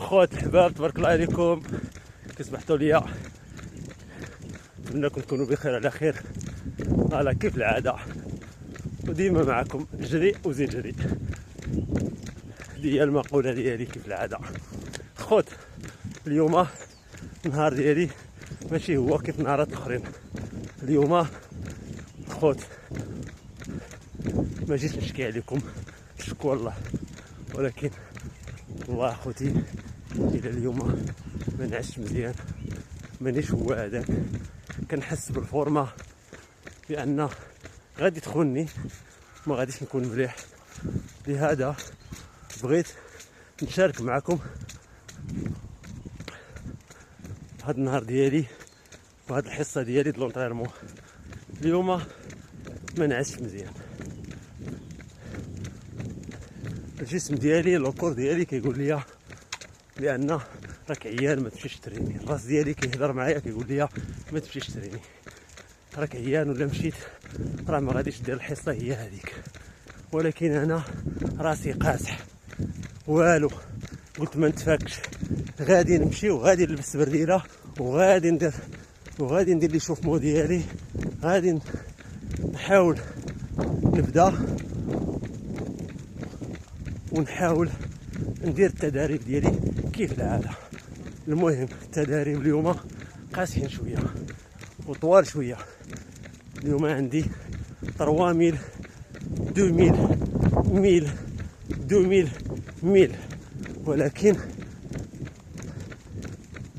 خوت الحباب، تبارك الله عليكم. كسمحتوا لي، نتمنىكم تكونوا بخير على خير. فوالا كيف العاده، وديما معكم جري وزيد جري. هي المقوله ديالي كيف العاده. خوت اليوم النهار ديالي ماشي هو كيف نهارات الاخرين. اليوم خوت ما جيتش نشكي عليكم، شكو الله، ولكن والله اخوتي الى اليوم ما نعسش مزيان، مانيش هو هذاك. كنحس بالفورمه بان غادي تخوني، ما غاديش نكون مليح. لهذا بغيت نشارك معكم هاد النهار ديالي وهاد الحصه ديالي د لونطرينمون. اليوم ما نعسش مزيان، الجسم ديالي لوكور ديالي كيقول لي بان راك عيان ما تمشيش تريني. الراس ديالي كيهضر معايا كيقول لي ما تمشيش تريني، راك عيان ولا مشيت راه ما غاديش دير الحصه هي هذيك. ولكن انا راسي قاسح والو، قلت ما نتفاكش، غادي نمشي وغادي نلبس برديله وغادي ندير لي شوفمو ديالي، غادي نحاول نبدا ونحاول ندير التداريب ديالي كيف العاده. المهم التداريب اليوم قاسيين شويه وطوال شويه. اليوم عندي 3000 2000 ميل، ولكن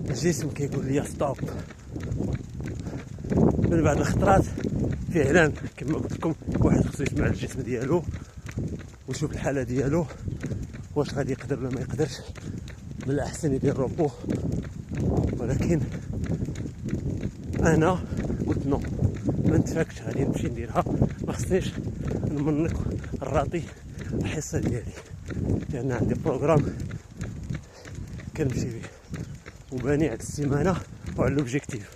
الجسم كيقول لي ستوب. من بعد الخطرات فعلا كما قلت لكم واحد خصو يسمع الجسم ديالو ويشوف الحاله ديالو، واش غادي يقدر ولا ما يقدرش. من الاحسن يدير روبو، ولكن انا قلت نو، ما نتفاكش، غادي نمشي نديرها. ما خصنيش نمنك الراطي الحصه ديالي، لان عندي بروغرام كنمشي بيه وباني على السيمانه وعلى لوبجيكتيف.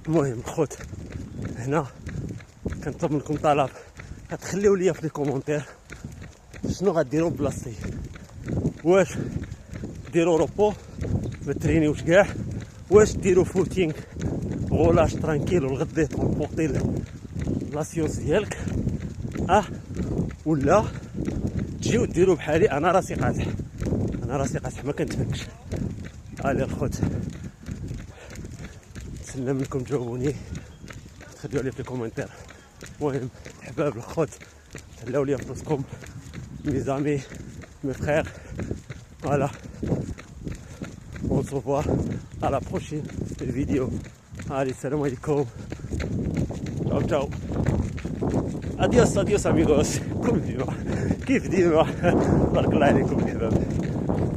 المهم خوت، هنا كنطلب منكم طلب، غتخليو ليا في لي كومونتير شنو غديروا بلاصتي. واش ديروا روبو ما ترينيوش كاع، واش ديروا فوتينغ غولاش ترانكيل والغدي ترونبورتي لا سيونس ديالك، ولا تجيو ديروا بحالي. انا راسي قاصح ما كنتفكش. الي الخوت، نتسنى منكم تجاوبوني، تخليو لي في الكومنتير. المهم الحباب الخوت، تهلاو لي فلوسكم مي زامي مي فخير. فوالا on se revoit à la prochaine vidéo. Allez, salam alaikum, ciao adios amigos. كيف ديما بارك الله عليكم الحباب.